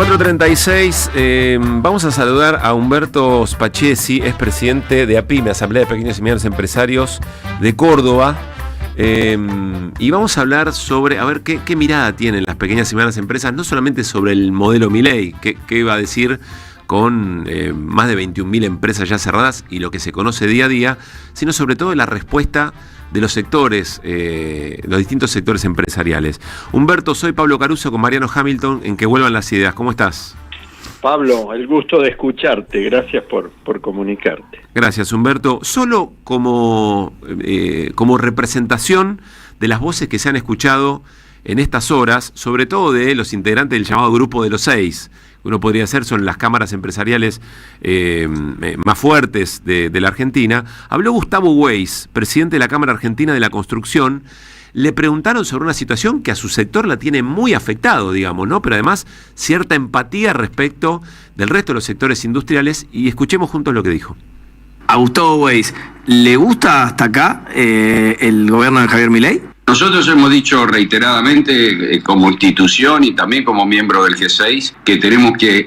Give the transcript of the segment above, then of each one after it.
4:36, vamos a saludar a Humberto Spachesi, es presidente de APIME, Asamblea de Pequeños y Medianos Empresarios de Córdoba, y vamos a hablar sobre, a ver qué mirada tienen las pequeñas y medianas empresas, no solamente sobre el modelo Milei, qué va a decir con más de 21.000 empresas ya cerradas y lo que se conoce día a día, sino sobre todo la respuesta de los sectores, los distintos sectores empresariales. Humberto, soy Pablo Caruso con Mariano Hamilton en Que Vuelvan las Ideas. ¿Cómo estás? Pablo, el gusto de escucharte. Gracias por comunicarte. Gracias, Humberto. Solo como representación de las voces que se han escuchado en estas horas, sobre todo de los integrantes del llamado Grupo de los 6, uno podría ser, son las cámaras empresariales más fuertes de la Argentina. Habló Gustavo Weiss, presidente de la Cámara Argentina de la Construcción. Le preguntaron sobre una situación que a su sector la tiene muy afectado, digamos, ¿no? Pero además cierta empatía respecto del resto de los sectores industriales, y escuchemos juntos lo que dijo. A Gustavo Weiss, ¿le gusta hasta acá el gobierno de Javier Milei? Nosotros hemos dicho reiteradamente como institución y también como miembro del G6 que tenemos que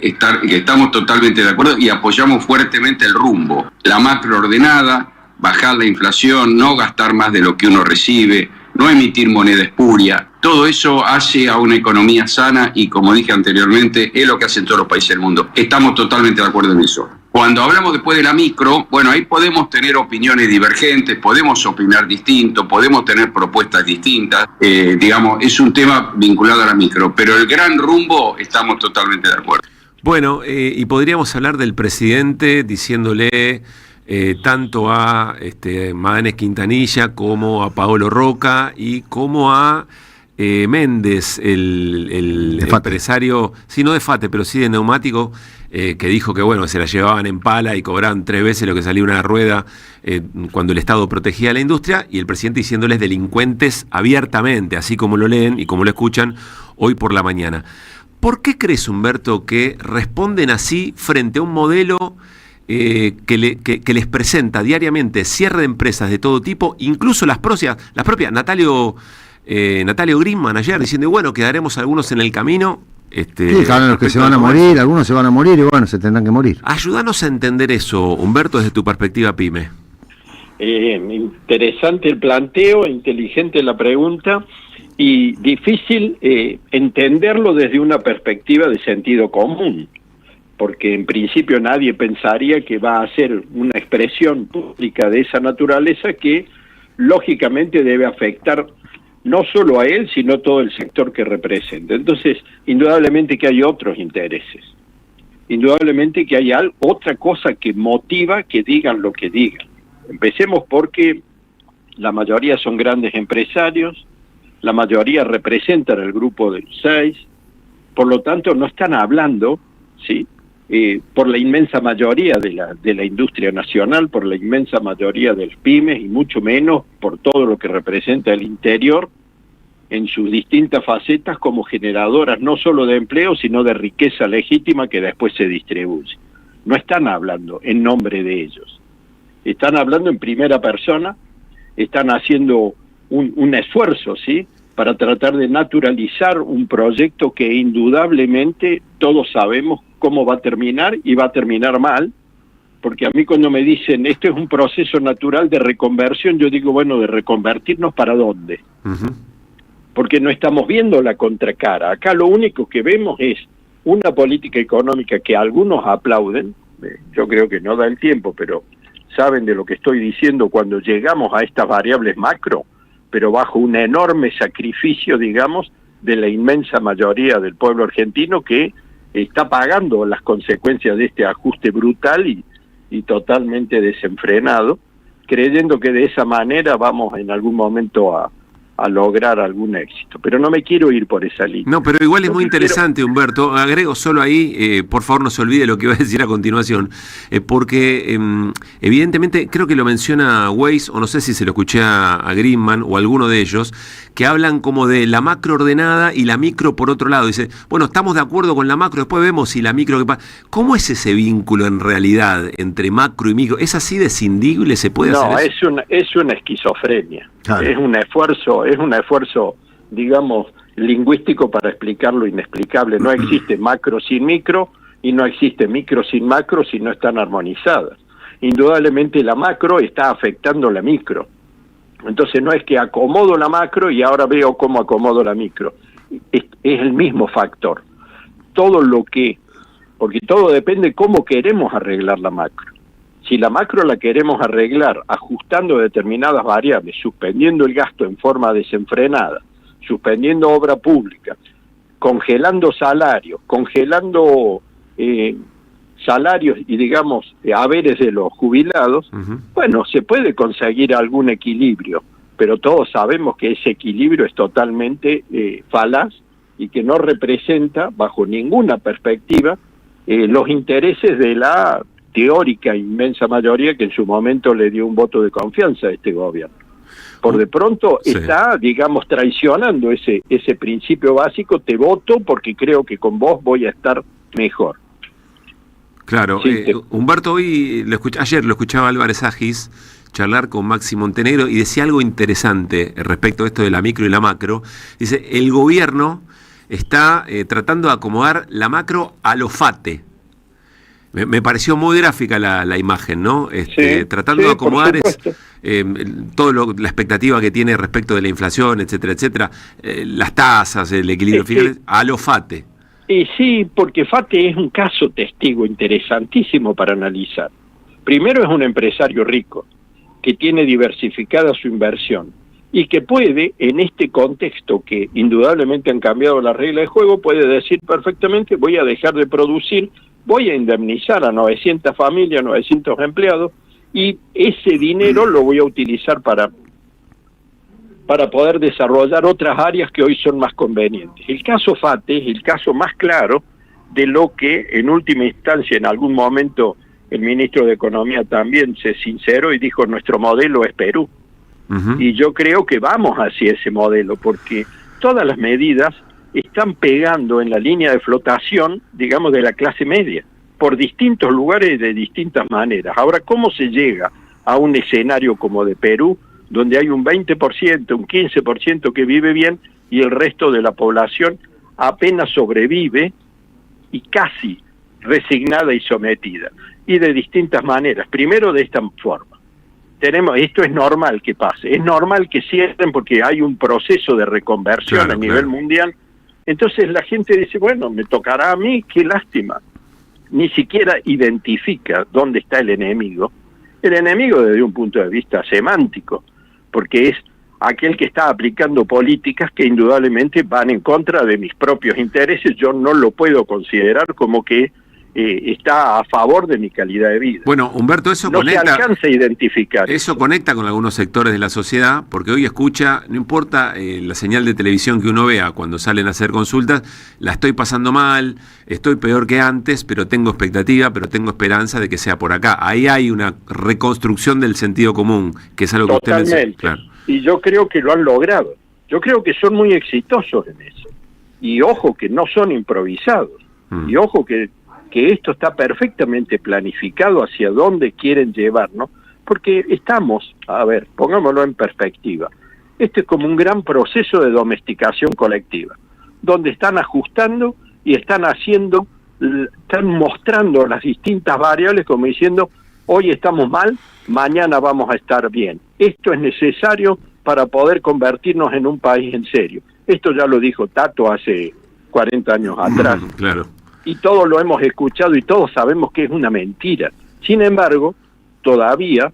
estamos totalmente de acuerdo y apoyamos fuertemente el rumbo. La macro ordenada, bajar la inflación, no gastar más de lo que uno recibe, no emitir moneda espuria. Todo eso hace a una economía sana y, como dije anteriormente, es lo que hacen todos los países del mundo. Estamos totalmente de acuerdo en eso. Cuando hablamos después de la micro, bueno, ahí podemos tener opiniones divergentes, podemos opinar distinto, podemos tener propuestas distintas, digamos, es un tema vinculado a la micro, pero el gran rumbo estamos totalmente de acuerdo. Bueno, y podríamos hablar del presidente diciéndole tanto a Maganes Quintanilla como a Paolo Roca y como a Méndez, el empresario, sí, no de Fate, pero sí de neumático, que dijo que bueno, se la llevaban en pala y cobraban 3 veces lo que salía una rueda cuando el Estado protegía a la industria, y el presidente diciéndoles delincuentes abiertamente, así como lo leen y como lo escuchan hoy por la mañana. ¿Por qué crees, Humberto, que responden así frente a un modelo que les presenta diariamente cierre de empresas de todo tipo, incluso las propias Natalio Grimman ayer diciendo, bueno, quedaremos algunos en el camino? Sí, claro, los que se van a morir, algunos se van a morir y bueno, se tendrán que morir. Ayúdanos a entender eso, Humberto, desde tu perspectiva PYME. Interesante el planteo, inteligente la pregunta y difícil entenderlo desde una perspectiva de sentido común, porque en principio nadie pensaría que va a ser una expresión pública de esa naturaleza que lógicamente debe afectar no solo a él, sino todo el sector que representa. Entonces, indudablemente que hay otros intereses, indudablemente que hay otra cosa que motiva que digan lo que digan. Empecemos porque la mayoría son grandes empresarios, la mayoría representan el grupo de los 6, por lo tanto no están hablando, ¿sí?, por la inmensa mayoría de la industria nacional, por la inmensa mayoría de las pymes y mucho menos por todo lo que representa el interior en sus distintas facetas como generadoras no solo de empleo sino de riqueza legítima que después se distribuye. No están hablando en nombre de ellos, están hablando en primera persona, están haciendo un esfuerzo, ¿sí?, para tratar de naturalizar un proyecto que indudablemente todos sabemos cómo va a terminar y va a terminar mal, porque a mí cuando me dicen esto es un proceso natural de reconversión, yo digo, bueno, ¿de reconvertirnos para dónde? Uh-huh. Porque no estamos viendo la contracara. Acá lo único que vemos es una política económica que algunos aplauden, yo creo que no da el tiempo, pero saben de lo que estoy diciendo cuando llegamos a estas variables macro, pero bajo un enorme sacrificio, digamos, de la inmensa mayoría del pueblo argentino que está pagando las consecuencias de este ajuste brutal y totalmente desenfrenado, creyendo que de esa manera vamos en algún momento a lograr algún éxito. Pero no me quiero ir por esa línea. No, pero igual es muy interesante, Humberto. Agrego solo ahí, por favor no se olvide lo que iba a decir a continuación, porque evidentemente creo que lo menciona Weiss, o no sé si se lo escuché a Grimman o a alguno de ellos, que hablan como de la macro ordenada y la micro por otro lado. Dice, bueno, estamos de acuerdo con la macro, después vemos si la micro... ¿Cómo es ese vínculo en realidad entre macro y micro? ¿Es así de escindible? ¿Se puede hacer eso? No, es una esquizofrenia. Claro. Es un esfuerzo, digamos, lingüístico para explicar lo inexplicable. No existe macro sin micro y no existe micro sin macro si no están armonizadas. Indudablemente la macro está afectando la micro. Entonces no es que acomodo la macro y ahora veo cómo acomodo la micro. Es el mismo factor. Porque todo depende de cómo queremos arreglar la macro. Si la macro la queremos arreglar ajustando determinadas variables, suspendiendo el gasto en forma desenfrenada, suspendiendo obra pública, congelando salarios, congelando salarios y digamos haberes de los jubilados, bueno, se puede conseguir algún equilibrio, pero todos sabemos que ese equilibrio es totalmente falaz y que no representa bajo ninguna perspectiva los intereses de la teórica inmensa mayoría que en su momento le dio un voto de confianza a este gobierno. Por de pronto está, digamos, traicionando ese principio básico: te voto porque creo que con vos voy a estar mejor. Claro, sí, Humberto, ayer lo escuchaba Álvarez Agis charlar con Maxi Montenegro y decía algo interesante respecto a esto de la micro y la macro. Dice, el gobierno está tratando de acomodar la macro a lo FATE. Me pareció muy gráfica la imagen, ¿no? Tratando de acomodar la expectativa que tiene respecto de la inflación, etcétera, etcétera, las tasas, el equilibrio fiscal, a lo FATE. Sí, porque FATE es un caso testigo interesantísimo para analizar. Primero, es un empresario rico que tiene diversificada su inversión y que puede, en este contexto que indudablemente han cambiado las reglas de juego, puede decir perfectamente: voy a dejar de producir, voy a indemnizar a 900 familias, 900 empleados, y ese dinero lo voy a utilizar para poder desarrollar otras áreas que hoy son más convenientes. El caso FATE es el caso más claro de lo que en última instancia en algún momento el ministro de Economía también se sinceró y dijo: nuestro modelo es Perú. Y yo creo que vamos hacia ese modelo, porque todas las medidas están pegando en la línea de flotación, digamos, de la clase media, por distintos lugares y de distintas maneras. Ahora, ¿cómo se llega a un escenario como de Perú, donde hay un 20%, un 15% que vive bien y el resto de la población apenas sobrevive y casi resignada y sometida? Y de distintas maneras. Primero, de esta forma. Esto es normal que pase, es normal que cierren porque hay un proceso de reconversión a nivel mundial. Entonces la gente dice: bueno, me tocará a mí, qué lástima. Ni siquiera identifica dónde está el enemigo. El enemigo desde un punto de vista semántico, porque es aquel que está aplicando políticas que indudablemente van en contra de mis propios intereses. Yo no lo puedo considerar como que está a favor de mi calidad de vida. Bueno, Humberto, eso no conecta, se alcanza a identificar. Eso conecta con algunos sectores de la sociedad, porque hoy escucha, no importa la señal de televisión que uno vea cuando salen a hacer consultas, la estoy pasando mal, estoy peor que antes, pero tengo expectativa, pero tengo esperanza de que sea por acá. Ahí hay una reconstrucción del sentido común, que es algo que totalmente. usted menciona. Claro. Y yo creo que lo han logrado. Yo creo que son muy exitosos en eso. Y ojo que no son improvisados. Y ojo que esto está perfectamente planificado hacia dónde quieren llevarnos, porque estamos, a ver, pongámoslo en perspectiva, este es como un gran proceso de domesticación colectiva, donde están ajustando y están mostrando las distintas variables como diciendo: hoy estamos mal, mañana vamos a estar bien. Esto es necesario para poder convertirnos en un país en serio. Esto ya lo dijo Tato hace 40 años atrás. Claro. Y todos lo hemos escuchado y todos sabemos que es una mentira. Sin embargo, todavía,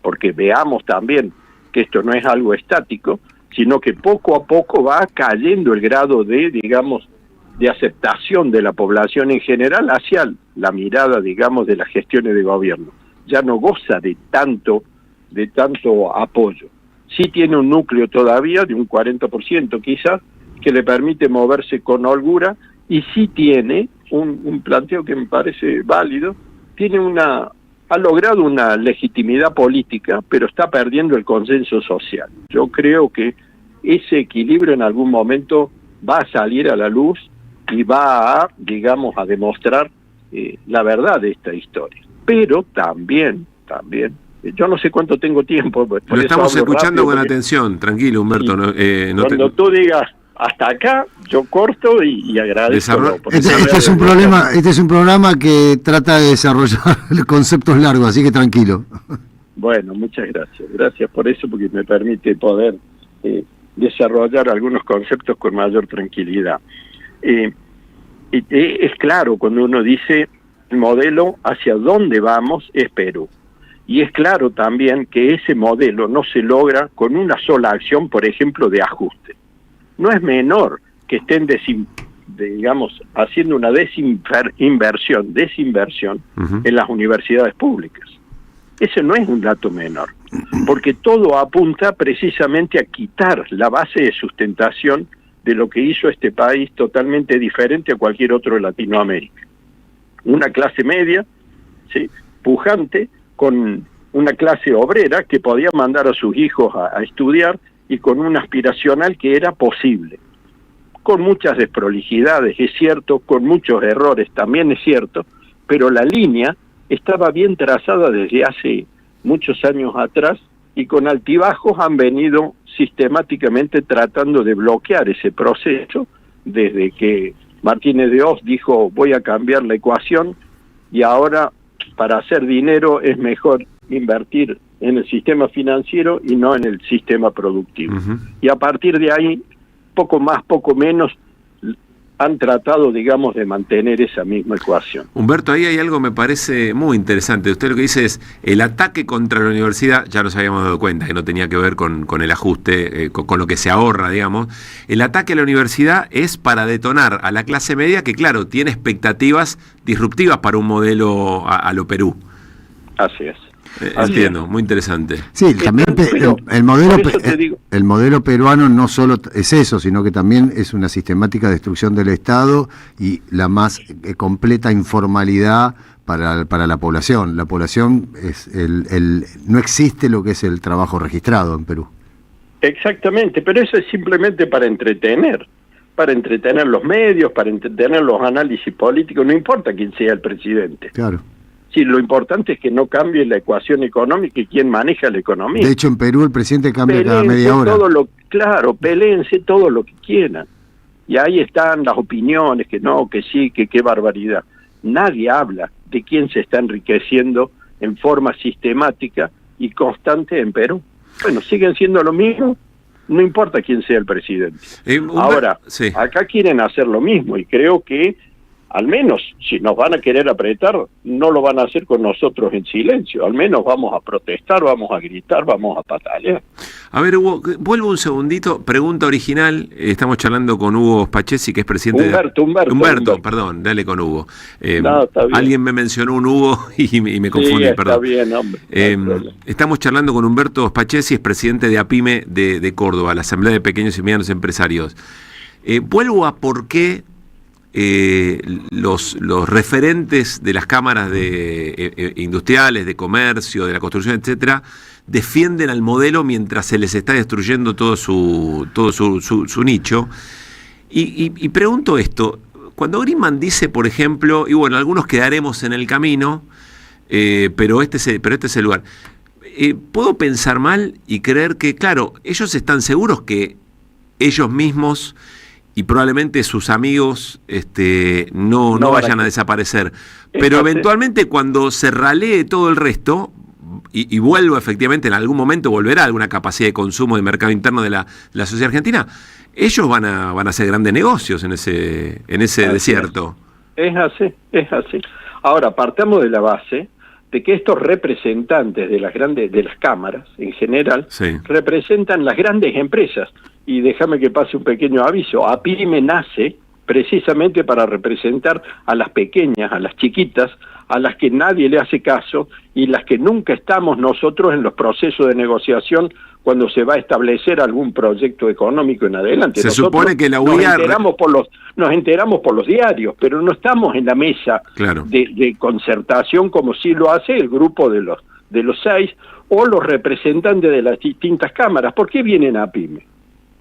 porque veamos también que esto no es algo estático, sino que poco a poco va cayendo el grado de, digamos, de aceptación de la población en general hacia la mirada, digamos, de las gestiones de gobierno. Ya no goza de tanto apoyo. Sí tiene un núcleo todavía de un 40% quizás, que le permite moverse con holgura. Y sí tiene un planteo que me parece válido, ha logrado una legitimidad política, pero está perdiendo el consenso social. Yo creo que ese equilibrio en algún momento va a salir a la luz y va a, digamos, a demostrar la verdad de esta historia. Pero también yo no sé cuánto tengo tiempo. Por Lo eso estamos hablo escuchando rápido, con porque atención, tranquilo, Humberto. cuando tú digas hasta acá, yo corto y agradezco. Este es un programa que trata de desarrollar conceptos largos, así que tranquilo. Bueno, muchas gracias. Gracias por eso, porque me permite poder desarrollar algunos conceptos con mayor tranquilidad. Es claro cuando uno dice el modelo hacia dónde vamos es Perú. Y es claro también que ese modelo no se logra con una sola acción, por ejemplo, de ajuste. No es menor que estén haciendo una desinversión en las universidades públicas. Ese no es un dato menor, porque todo apunta precisamente a quitar la base de sustentación de lo que hizo este país totalmente diferente a cualquier otro de Latinoamérica. Una clase media, ¿sí?, pujante, con una clase obrera que podía mandar a sus hijos a estudiar y con una aspiracional que era posible. Con muchas desprolijidades, es cierto, con muchos errores, también es cierto, pero la línea estaba bien trazada desde hace muchos años atrás y con altibajos han venido sistemáticamente tratando de bloquear ese proceso desde que Martínez de Oz dijo voy a cambiar la ecuación y ahora para hacer dinero es mejor invertir en el sistema financiero y no en el sistema productivo. Y a partir de ahí, poco más, poco menos, han tratado, digamos, de mantener esa misma ecuación. Humberto, ahí hay algo que me parece muy interesante. Usted lo que dice es, el ataque contra la universidad, ya nos habíamos dado cuenta que no tenía que ver con el ajuste, con lo que se ahorra, digamos. El ataque a la universidad es para detonar a la clase media que, claro, tiene expectativas disruptivas para un modelo a lo Perú. Así es. Entiendo, muy interesante. Sí, también el modelo peruano no solo es eso, sino que también es una sistemática destrucción del Estado y la más completa informalidad para la población. La población no existe lo que es el trabajo registrado en Perú. Exactamente, pero eso es simplemente para entretener los medios, para entretener los análisis políticos, no importa quién sea el presidente. Claro. Sí, lo importante es que no cambie la ecuación económica y quién maneja la economía. De hecho, en Perú el presidente cambia cada media hora. Peléense todo lo que quieran. Y ahí están las opiniones, que no, que sí, que qué barbaridad. Nadie habla de quién se está enriqueciendo en forma sistemática y constante en Perú. Bueno, siguen siendo lo mismo, no importa quién sea el presidente. Ahora, sí, acá quieren hacer lo mismo y creo que al menos, si nos van a querer apretar, no lo van a hacer con nosotros en silencio. Al menos vamos a protestar, vamos a gritar, vamos a patalear. A ver, Hugo, vuelvo un segundito. Pregunta original. Estamos charlando con Hugo Spachesi, que es presidente Humberto, perdón, dale con Hugo. Alguien me mencionó un Hugo y me confundí, perdón. Está bien, hombre. Estamos charlando con Humberto Spachesi, es presidente de APIME de Córdoba, la Asamblea de Pequeños y Medianos Empresarios. Vuelvo a por qué los referentes de las cámaras industriales, de comercio, de la construcción, etcétera, defienden al modelo mientras se les está destruyendo todo su nicho. Y pregunto esto, cuando Grimman dice, por ejemplo, y bueno, algunos quedaremos en el camino, pero este es el lugar. ¿Puedo pensar mal y creer que, claro, ellos están seguros que ellos mismos y probablemente sus amigos no vayan a desaparecer? Pero eventualmente cuando se ralee todo el resto y vuelva efectivamente, en algún momento volverá alguna capacidad de consumo de mercado interno de la sociedad argentina, ellos van a hacer grandes negocios en ese desierto. Es así. Ahora, partamos de la base de que estos representantes de las cámaras en general, sí, representan las grandes empresas. Y déjame que pase un pequeño aviso. APIME nace precisamente para representar a las pequeñas, a las chiquitas, a las que nadie le hace caso y las que nunca estamos nosotros en los procesos de negociación cuando se va a establecer algún proyecto económico en adelante. Se supone que la UIA nos enteramos por los diarios, pero no estamos en la mesa, claro, de concertación como sí lo hace el grupo de los 6 o los representantes de las distintas cámaras. ¿Por qué vienen a APIME?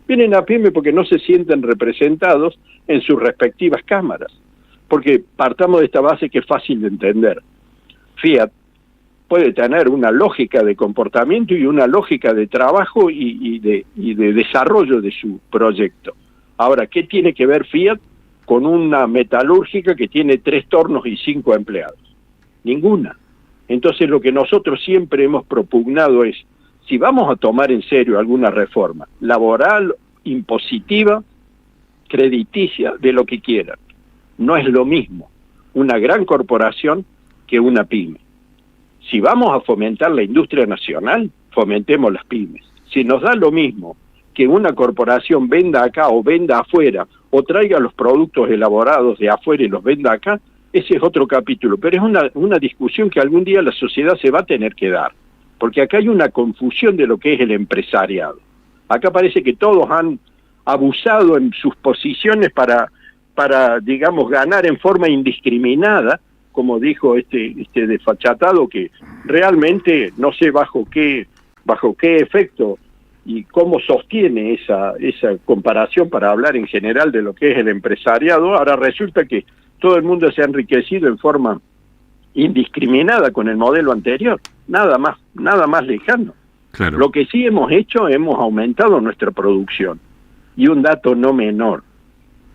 Vienen a APIME porque no se sienten representados en sus respectivas cámaras. Porque partamos de esta base que es fácil de entender. Fiat puede tener una lógica de comportamiento y una lógica de trabajo y de desarrollo de su proyecto. Ahora, ¿qué tiene que ver Fiat con una metalúrgica que tiene 3 tornos y 5 empleados? Ninguna. Entonces lo que nosotros siempre hemos propugnado es, si vamos a tomar en serio alguna reforma laboral, impositiva, crediticia, de lo que quieran, no es lo mismo una gran corporación que una pyme. Si vamos a fomentar la industria nacional, fomentemos las pymes. Si nos da lo mismo que una corporación venda acá o venda afuera, o traiga los productos elaborados de afuera y los venda acá, ese es otro capítulo. Pero es una discusión que algún día la sociedad se va a tener que dar, porque acá hay una confusión de lo que es el empresariado. Acá parece que todos han abusado en sus posiciones para digamos, ganar en forma indiscriminada, como dijo este desfachatado, que realmente no sé bajo qué efecto y cómo sostiene esa comparación para hablar en general de lo que es el empresariado. Ahora resulta que todo el mundo se ha enriquecido en forma indiscriminada con el modelo anterior, nada más lejano. Claro. Lo que sí hemos hecho, hemos aumentado nuestra producción. Y un dato no menor,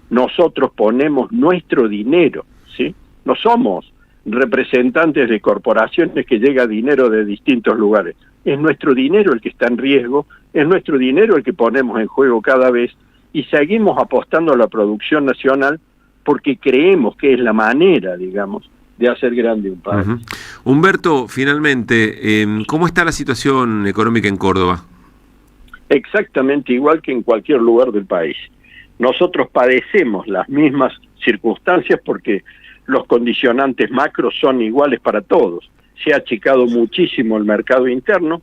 nosotros ponemos nuestro dinero, ¿sí? No somos representantes de corporaciones que llega dinero de distintos lugares. Es nuestro dinero el que está en riesgo, es nuestro dinero el que ponemos en juego cada vez, y seguimos apostando a la producción nacional porque creemos que es la manera, digamos, de hacer grande un país. Uh-huh. Humberto, finalmente, ¿cómo está la situación económica en Córdoba? Exactamente igual que en cualquier lugar del país. Nosotros padecemos las mismas circunstancias porque los condicionantes macros son iguales para todos. Se ha achicado muchísimo el mercado interno,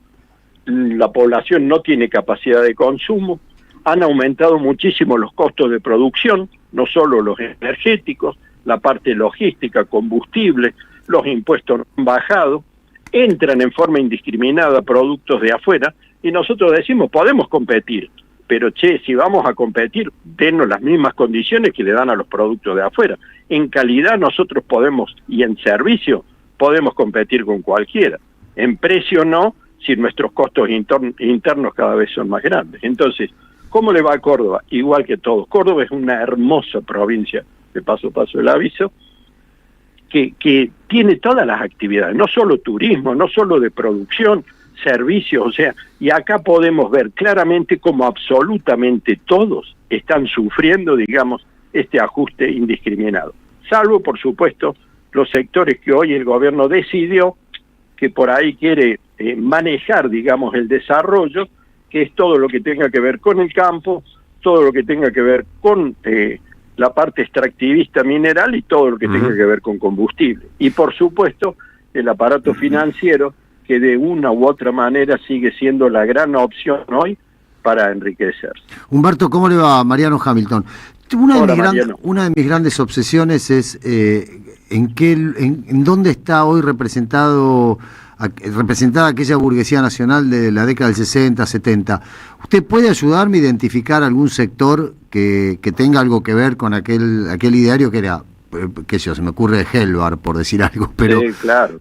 la población no tiene capacidad de consumo, han aumentado muchísimo los costos de producción, no solo los energéticos, la parte logística, combustible, los impuestos han bajado, entran en forma indiscriminada productos de afuera, y nosotros decimos, podemos competir, pero si vamos a competir, denos las mismas condiciones que le dan a los productos de afuera. En calidad nosotros podemos, y en servicio, podemos competir con cualquiera. En precio no, si nuestros costos internos cada vez son más grandes. Entonces, ¿cómo le va a Córdoba? Igual que todos. Córdoba es una hermosa provincia, de paso el aviso, que tiene todas las actividades, no solo turismo, no solo de producción, servicios, o sea, y acá podemos ver claramente cómo absolutamente todos están sufriendo, digamos, este ajuste indiscriminado. Salvo, por supuesto, los sectores que hoy el gobierno decidió que por ahí quiere manejar, digamos, el desarrollo, que es todo lo que tenga que ver con el campo, todo lo que tenga que ver con la parte extractivista mineral y todo lo que tenga que ver con combustible. Y por supuesto, el aparato financiero, que de una u otra manera sigue siendo la gran opción hoy para enriquecerse. Humberto, ¿cómo le va? Mariano Hamilton. Una de mis grandes obsesiones es en dónde está hoy representada aquella burguesía nacional de la década del 60, 70. ¿Usted puede ayudarme a identificar algún sector que tenga algo que ver con aquel ideario que era, qué sé yo, se me ocurre Helvar, por decir algo, pero, sí, claro.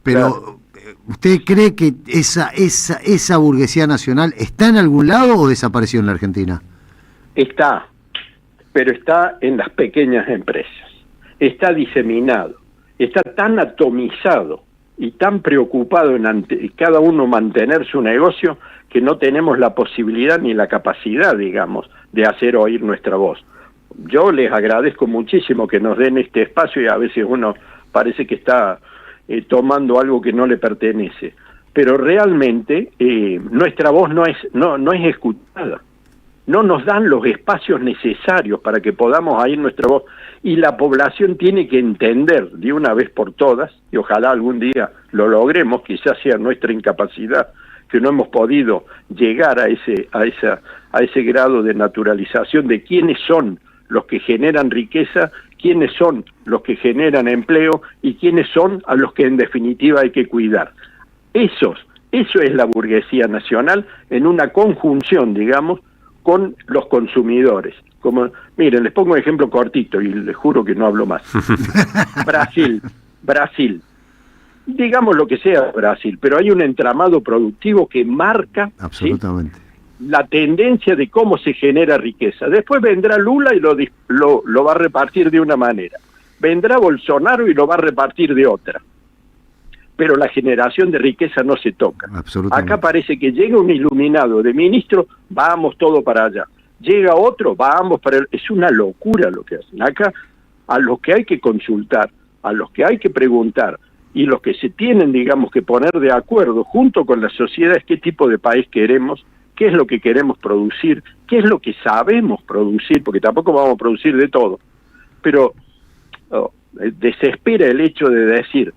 ¿Usted cree que esa burguesía nacional está en algún lado o desapareció en la Argentina? Está, pero está en las pequeñas empresas. Está diseminado, está tan atomizado y tan preocupado en cada uno mantener su negocio que no tenemos la posibilidad ni la capacidad, digamos, de hacer oír nuestra voz. Yo les agradezco muchísimo que nos den este espacio y a veces uno parece que está tomando algo que no le pertenece, pero realmente nuestra voz no es escuchada, no nos dan los espacios necesarios para que podamos oír nuestra voz, y la población tiene que entender de una vez por todas, y ojalá algún día lo logremos, quizás sea nuestra incapacidad, que no hemos podido llegar a ese grado de naturalización de quiénes son los que generan riqueza, quiénes son los que generan empleo y quiénes son a los que en definitiva hay que cuidar. Eso es la burguesía nacional en una conjunción, digamos, con los consumidores. Como, miren, les pongo un ejemplo cortito y les juro que no hablo más. Brasil. digamos lo que sea Brasil, pero hay un entramado productivo que marca absolutamente la tendencia de cómo se genera riqueza. Después vendrá Lula y lo va a repartir de una manera. Vendrá Bolsonaro y lo va a repartir de otra. Pero la generación de riqueza no se toca. Acá parece que llega un iluminado de ministro, vamos todo para allá. Llega otro, vamos para el... Es una locura lo que hacen. Acá, a los que hay que consultar, a los que hay que preguntar, y los que se tienen, digamos, que poner de acuerdo junto con la sociedad es qué tipo de país queremos, qué es lo que queremos producir, qué es lo que sabemos producir, porque tampoco vamos a producir de todo. Pero desespera el hecho de decir,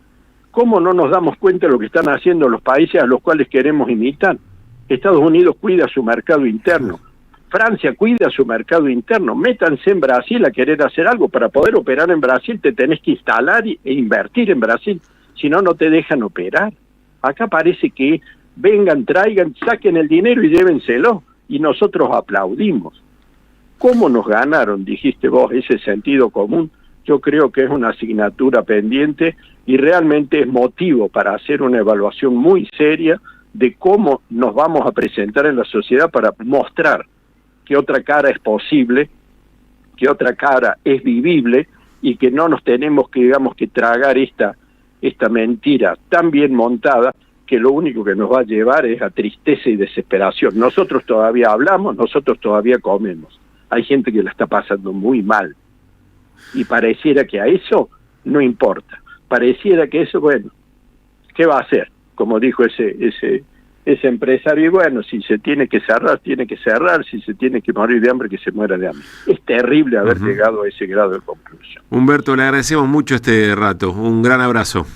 ¿cómo no nos damos cuenta de lo que están haciendo los países a los cuales queremos imitar? Estados Unidos cuida su mercado interno, Francia cuida su mercado interno, métanse en Brasil a querer hacer algo. Para poder operar en Brasil te tenés que instalar e invertir en Brasil, si no, no te dejan operar. Acá parece que vengan, traigan, saquen el dinero y llévenselo, y nosotros aplaudimos. ¿Cómo nos ganaron, dijiste vos, ese sentido común? Yo creo que es una asignatura pendiente y realmente es motivo para hacer una evaluación muy seria de cómo nos vamos a presentar en la sociedad para mostrar que otra cara es posible, que otra cara es vivible y que no nos tenemos que, digamos, que tragar esta mentira tan bien montada que lo único que nos va a llevar es a tristeza y desesperación. Nosotros todavía hablamos, nosotros todavía comemos. Hay gente que la está pasando muy mal. Y pareciera que a eso no importa. Pareciera que eso, bueno, ¿qué va a hacer? Como dijo ese empresario, y bueno, si se tiene que cerrar, si se tiene que morir de hambre, que se muera de hambre. Es terrible haber llegado a ese grado de conclusión. Humberto, le agradecemos mucho este rato. Un gran abrazo.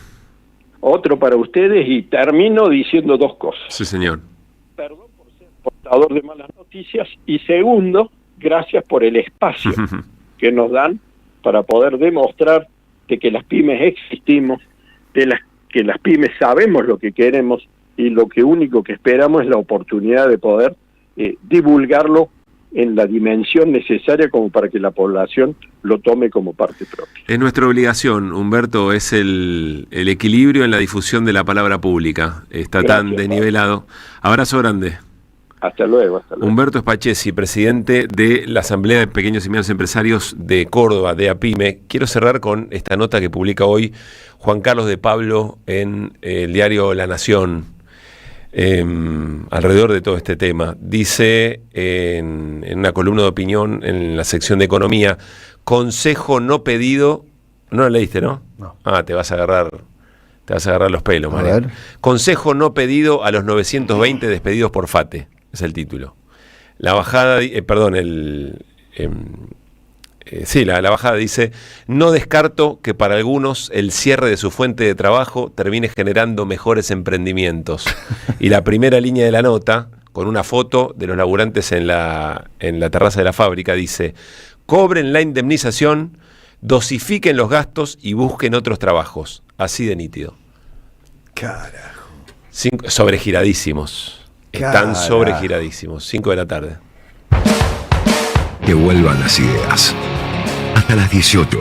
Otro para ustedes, y termino diciendo dos cosas. Sí, señor. Perdón por ser portador de malas noticias, y segundo, gracias por el espacio que nos dan para poder demostrar de que las pymes existimos, que las pymes sabemos lo que queremos, y lo que único que esperamos es la oportunidad de poder divulgarlo en la dimensión necesaria como para que la población lo tome como parte propia. Es nuestra obligación, Humberto, es el equilibrio en la difusión de la palabra pública. Está tan desnivelado. Abrazo grande. Hasta luego, hasta luego. Humberto Spachesi, presidente de la Asamblea de Pequeños y Medianos Empresarios de Córdoba, de APYME. Quiero cerrar con esta nota que publica hoy Juan Carlos de Pablo en el diario La Nación, alrededor de todo este tema. Dice en una columna de opinión en la sección de Economía, consejo no pedido. No lo leíste, ¿no? No. Te vas a agarrar los pelos, María. Consejo no pedido a los 920 despedidos por FATE. Es el título. La bajada, la bajada dice: no descarto que para algunos el cierre de su fuente de trabajo termine generando mejores emprendimientos. Y la primera línea de la nota, con una foto de los laburantes en la terraza de la fábrica, dice: cobren la indemnización, dosifiquen los gastos y busquen otros trabajos. Así de nítido. Carajo. Sobregiradísimos. Están sobregiradísimos. 5 de la tarde. Que vuelvan las ideas. Hasta las 18.